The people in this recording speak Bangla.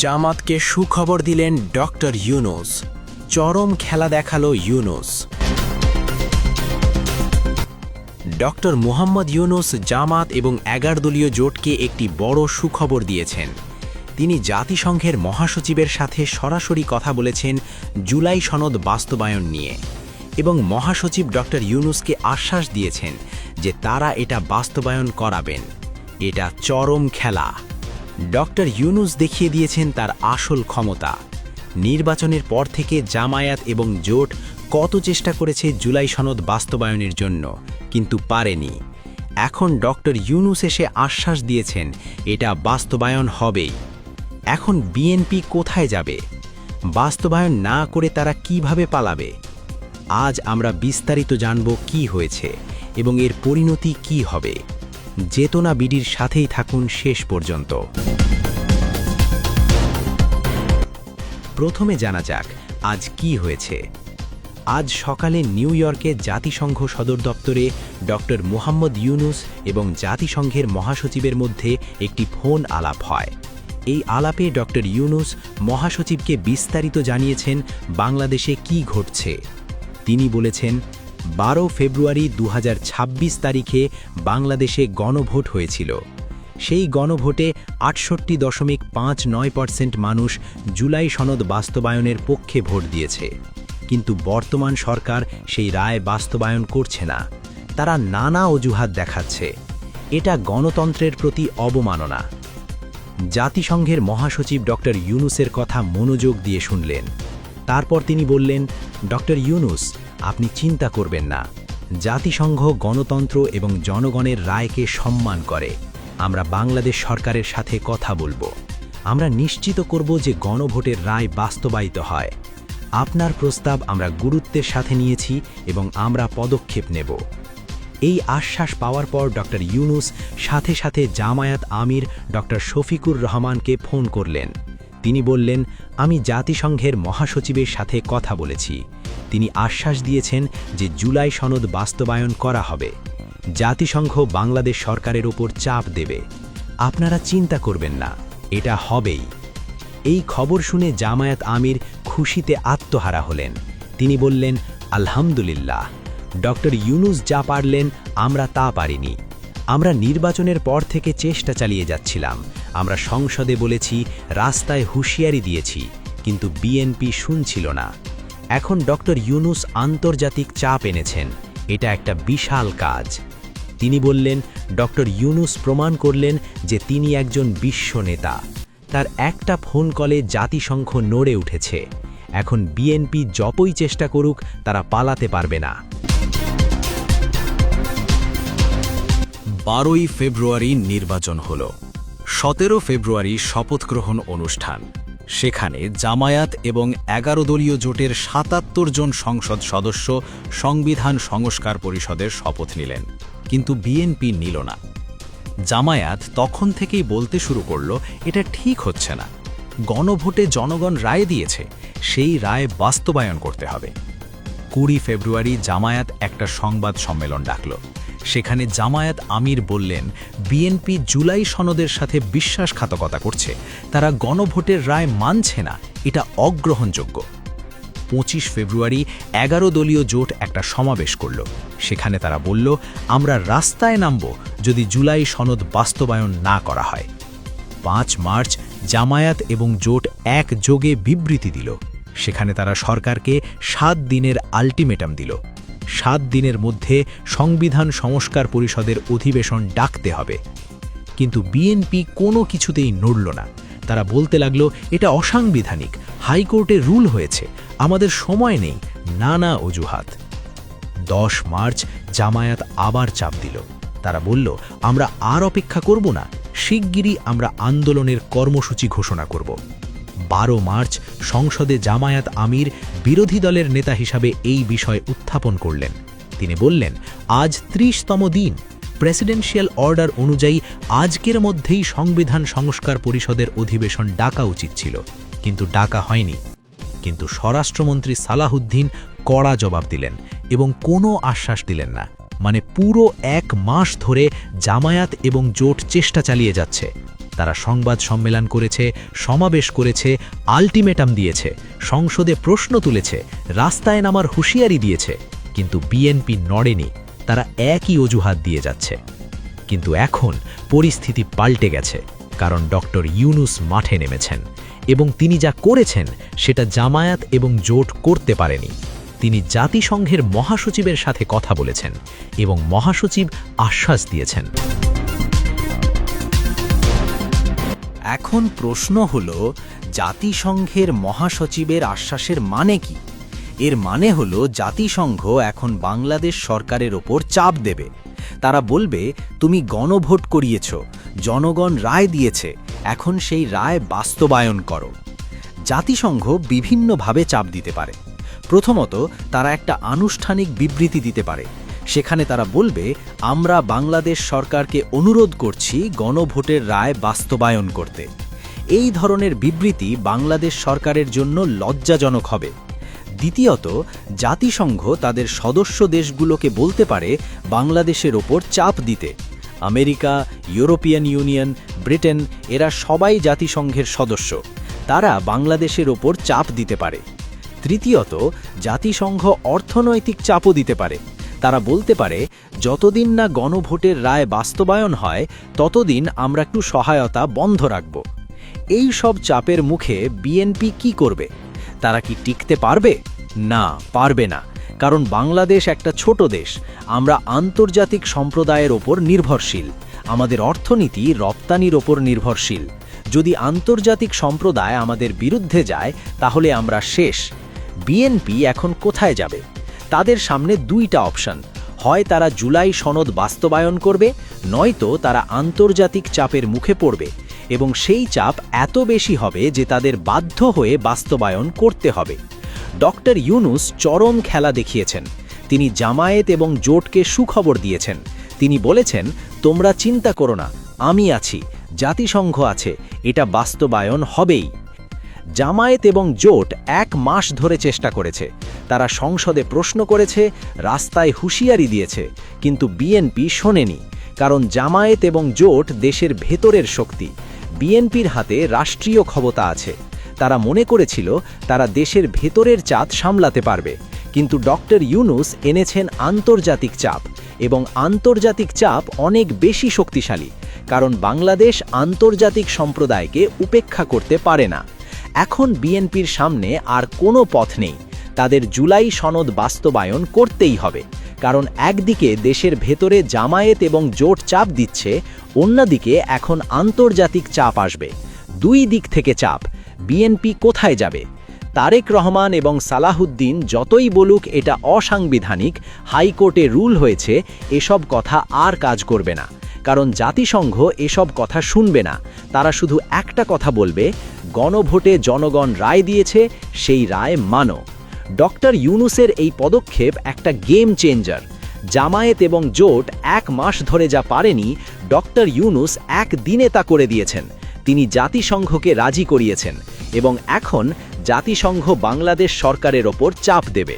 জামাতকে সুখবর দিলেন ডক্টর ইউনূস। চরম খেলা দেখালো ইউনূস। ডক্টর মুহাম্মদ ইউনূস জামাত এবং ১১ দলীয় জোটকে একটি বড় সুখবর দিয়েছেন। তিনি জাতিসংঘের মহাসচিবের সাথে সরাসরি কথা বলেছেন জুলাই সনদ বাস্তবায়ন নিয়ে এবং মহাসচিব ডক্টর ইউনূসকে আশ্বাস দিয়েছেন যে তারা এটা বাস্তবায়ন করাবেন। এটা চরম খেলা। ডক্টর ইউনূস দেখিয়ে দিয়েছেন তার আসল ক্ষমতা। নির্বাচনের পর থেকে জামায়াত এবং জোট কত চেষ্টা করেছে জুলাই সনদ বাস্তবায়নের জন্য, কিন্তু পারেনি। এখন ডক্টর ইউনূস এসে আশ্বাস দিয়েছেন এটা বাস্তবায়ন হবেই। এখন বিএনপি কোথায় যাবে? বাস্তবায়ন না করে তারা কিভাবে পালাবে? আজ আমরা বিস্তারিত জানব কি হয়েছে এবং এর পরিণতি কি হবে। চেতনা বিডির সাথেই থাকুন শেষ পর্যন্ত। প্রথমে জানা যাক আজ কি হয়েছে। আজ সকালে নিউ ইয়র্কে জাতিসংঘ সদর দপ্তরে ডক্টর মুহাম্মদ ইউনূস এবং জাতিসংঘের মহাসচিবের মধ্যে একটি ফোন আলাপ হয়। এই আলাপে ডক্টর ইউনূস মহাসচিবকে বিস্তারিত জানিয়েছেন বাংলাদেশে কি ঘটছে। তিনি বলেছেন ১২ ফেব্রুয়ারি ২০২৬ তারিখে বাংলাদেশে গণভোট হয়েছিল। সেই গণভোটে ৬৮.৫৯% মানুষ জুলাই সনদ বাস্তবায়নের পক্ষে ভোট দিয়েছে। কিন্তু বর্তমান সরকার সেই রায় বাস্তবায়ন করছে না। তারা নানা অজুহাত দেখাচ্ছে। এটা গণতন্ত্রের প্রতি অবমাননা। জাতিসংঘের মহাসচিব ডক্টর ইউনূসের কথা মনোযোগ দিয়ে শুনলেন। তারপর তিনি বললেন, ডক্টর ইউনূস, আপনি চিন্তা করবেন না। জাতিসংঘ গণতন্ত্র এবং জনগণের রায়কে সম্মান করে। আমরা বাংলাদেশ সরকারের সাথে কথা বলবো। আমরা নিশ্চিত করব যে গণভোটের রায় বাস্তবায়িত হয়। আপনার প্রস্তাব আমরা গুরুত্বের সাথে নিয়েছি এবং আমরা পদক্ষেপ নেব। এই আশ্বাস পাওয়ার পর ডক্টর ইউনূস সাথে সাথে জামায়াত আমির ডক্টর শফিকুর রহমানকে ফোন করলেন। তিনি বললেন, আমি জাতিসংঘের মহাসচিবের সাথে কথা বলেছি। তিনি আশ্বাস দিয়েছেন যে জুলাই সনদ বাস্তবায়ন করা হবে। জাতিসংঘ বাংলাদেশ সরকারের ওপর চাপ দেবে। আপনারা চিন্তা করবেন না, এটা হবেই। এই খবর শুনে জামায়াত আমির খুশিতে আত্মহারা হলেন। তিনি বললেন, আলহামদুলিল্লাহ, ডক্টর ইউনূস যা পারলেন আমরা তা পারিনি। আমরা নির্বাচনের পর থেকে চেষ্টা চালিয়ে যাচ্ছিলাম। আমরা সংসদে বলেছি, রাস্তায় হুঁশিয়ারি দিয়েছি, কিন্তু বিএনপি শুনছিল না। এখন ডক্টর ইউনূস আন্তর্জাতিক চাপ এনেছেন। এটা একটা বিশাল কাজ। তিনি বললেন, ডক্টর ইউনূস প্রমাণ করলেন যে তিনি একজন বিশ্ব নেতা। তার একটা ফোন কলে জাতিসংঘ নড়ে উঠেছে। এখন বিএনপি যতই চেষ্টা করুক তারা পালাতে পারবে না। ১২ ফেব্রুয়ারি নির্বাচন হল। ১৭ ফেব্রুয়ারি শপথ গ্রহণ অনুষ্ঠান। সেখানে জামায়াত এবং ১১ দলীয় জোটের ৭৭ জন সংসদ সদস্য সংবিধান সংস্কার পরিষদের শপথ নিলেন, কিন্তু বিএনপি নিল না। জামায়াত তখন থেকেই বলতে শুরু করল এটা ঠিক হচ্ছে না। গণভোটে জনগণ রায় দিয়েছে, সেই রায় বাস্তবায়ন করতে হবে। ২০ ফেব্রুয়ারি জামায়াত একটা সংবাদ সম্মেলন ডাকল। সেখানে জামায়াত আমির বললেন, বিএনপি জুলাই সনদের সাথে বিশ্বাসঘাতকতা করছে। তারা গণভোটের রায় মানছে না, এটা অগ্রহণযোগ্য। ২৫ ফেব্রুয়ারি ১১ দলীয় জোট একটা সমাবেশ করল। সেখানে তারা বলল, আমরা রাস্তায় নামব যদি জুলাই সনদ বাস্তবায়ন না করা হয়। ৫ মার্চ জামায়াত এবং জোট একযোগে বিবৃতি দিল। সেখানে তারা সরকারকে ৭ দিনের আল্টিমেটাম দিল। ৭ দিনের মধ্যে সংবিধান সংস্কার পরিষদের অধিবেশন ডাকতে হবে। কিন্তু বিএনপি কোনো কিছুতেই নড়ল না। তারা বলতে লাগলো, এটা অসাংবিধানিক, হাইকোর্টে রুল হয়েছে, আমাদের সময় নেই, নানা অজুহাত। ১০ মার্চ জামায়াত আবার চাপ দিল। তারা বলল, আমরা আর অপেক্ষা করব না, শিগগিরই আমরা আন্দোলনের কর্মসূচি ঘোষণা করব। ১২ মার্চ সংসদে জামায়াত আমির বিরোধী দলের নেতা হিসাবে এই বিষয় উত্থাপন করলেন। তিনি বললেন, আজ ৩০তম দিন। প্রেসিডেন্সিয়াল অর্ডার অনুযায়ী আজকের মধ্যেই সংবিধান সংস্কার পরিষদের অধিবেশন ডাকা উচিত ছিল, কিন্তু ডাকা হয়নি। কিন্তু স্বরাষ্ট্রমন্ত্রী সালাহুদ্দিন কড়া জবাব দিলেন এবং কোনো আশ্বাস দিলেন না। মানে পুরো ১ মাস ধরে জামায়াত এবং জোট চেষ্টা চালিয়ে যাচ্ছে। তারা সংবাদ সম্মেলন করেছে, সমাবেশ করেছে, আল্টিমেটাম দিয়েছে, সংসদে প্রশ্ন তুলেছে, রাস্তায় নামার হুঁশিয়ারি দিয়েছে, কিন্তু বিএনপি নড়েনি। তারা একই অজুহাত দিয়ে যাচ্ছে। কিন্তু এখন পরিস্থিতি পাল্টে গেছে, কারণ ডক্টর ইউনূস মাঠে নেমেছেন এবং তিনি যা করেছেন সেটা জামায়াত এবং জোট করতে পারেনি। তিনি জাতিসংঘের মহাসচিবের সাথে কথা বলেছেন এবং মহাসচিব আশ্বাস দিয়েছেন। এখন প্রশ্ন হলো, জাতিসংঘের মহাসচিবের আশ্বাসের মানে কি? এর মানে হলো জাতিসংঘ এখন বাংলাদেশ সরকারের ওপর চাপ দেবে। তারা বলবে, তুমি গণভোট করিয়েছ, জনগণ রায় দিয়েছে, এখন সেই রায় বাস্তবায়ন করো। জাতিসংঘ বিভিন্নভাবে চাপ দিতে পারে। প্রথমত, তারা একটা আনুষ্ঠানিক বিবৃতি দিতে পারে। সেখানে তারা বলবে, আমরা বাংলাদেশ সরকারকে অনুরোধ করছি গণভোটের রায় বাস্তবায়ন করতে। এই ধরনের বিবৃতি বাংলাদেশ সরকারের জন্য লজ্জাজনক হবে। দ্বিতীয়ত, জাতিসংঘ তাদের সদস্য দেশগুলোকে বলতে পারে বাংলাদেশের ওপর চাপ দিতে। আমেরিকা, ইউরোপিয়ান ইউনিয়ন, ব্রিটেন এরা সবাই জাতিসংঘের সদস্য। তারা বাংলাদেশের ওপর চাপ দিতে পারে। তৃতীয়ত, জাতিসংঘ অর্থনৈতিক চাপও দিতে পারে। তারা বলতে পারে, যতদিন না গণভোটের রায় বাস্তবায়ন হয় ততদিন আমরা একটু সহায়তা বন্ধ রাখব। এই সব চাপের মুখে বিএনপি কি করবে? তারা কি টিকতে পারবে? না, পারবে না। কারণ বাংলাদেশ একটা ছোট দেশ। আমরা আন্তর্জাতিক সম্প্রদায়ের ওপর নির্ভরশীল। আমাদের অর্থনীতি রপ্তানির ওপর নির্ভরশীল। যদি আন্তর্জাতিক সম্প্রদায় আমাদের বিরুদ্ধে যায় তাহলে আমরা শেষ। বিএনপি এখন কোথায় যাবে? তাদের সামনে দুইটা অপশন। হয় তারা জুলাই সনদ বাস্তবায়ন করবে, নয়তো তারা আন্তর্জাতিক চাপের মুখে পড়বে এবং সেই চাপ এত বেশি হবে যে তাদের বাধ্য হয়ে বাস্তবায়ন করতে হবে। ডক্টর ইউনূস চরম খেলা দেখিয়েছেন। তিনি জামায়াত এবং জোটকে সুখবর দিয়েছেন। তিনি বলেছেন, তোমরা চিন্তা করো না, আমি আছি, জাতিসংঘ আছে, এটা বাস্তবায়ন হবেই। জামায়াত এবং জোট 1 মাস ধরে চেষ্টা করেছে। তারা সংসদে প্রশ্ন করেছে, রাস্তায় হুঁশিয়ারি দিয়েছে, কিন্তু বিএনপি শোনেনি। কারণ জামায়াত এবং জোট দেশের ভেতরের শক্তি। বিএনপির হাতে রাষ্ট্রীয় ক্ষমতা আছে। তারা মনে করেছিল তারা দেশের ভেতরের চাপ সামলাতে পারবে, কিন্তু ডক্টর ইউনূস এনেছেন আন্তর্জাতিক চাপ, এবং আন্তর্জাতিক চাপ অনেক বেশি শক্তিশালী, কারণ বাংলাদেশ আন্তর্জাতিক সম্প্রদায়কে উপেক্ষা করতে পারে না। এখন বিএনপির সামনে আর কোনো পথ নেই। তাদের জুলাই সনদ বাস্তবায়ন করতেই হবে, কারণ একদিকে দেশের ভেতরে জামায়াত এবং জোট চাপ দিচ্ছে, অন্যদিকে এখন আন্তর্জাতিক চাপ আসবে। দুই দিক থেকে চাপ। বিএনপি কোথায় যাবে? তারেক রহমান এবং সালাহুদ্দিন যতই বলুক এটা অসাংবিধানিক, হাইকোর্টে রুল হয়েছে, এসব কথা আর কাজ করবে না। কারণ জাতিসংঘ এসব কথা শুনবে না। তারা শুধু একটা কথা বলবে, গণভোটে জনগণ রায় দিয়েছে, সেই রায় মানো। ডক্টর ইউনূসের এই পদক্ষেপ একটা গেম চেঞ্জার। জামায়াত এবং জোট 1 মাস ধরে যা পারেনি, ডক্টর ইউনূস 1 দিনে তা করে দিয়েছেন। তিনি জাতিসংঘকে রাজি করিয়েছেন এবং এখন জাতিসংঘ বাংলাদেশ সরকারের ওপর চাপ দেবে।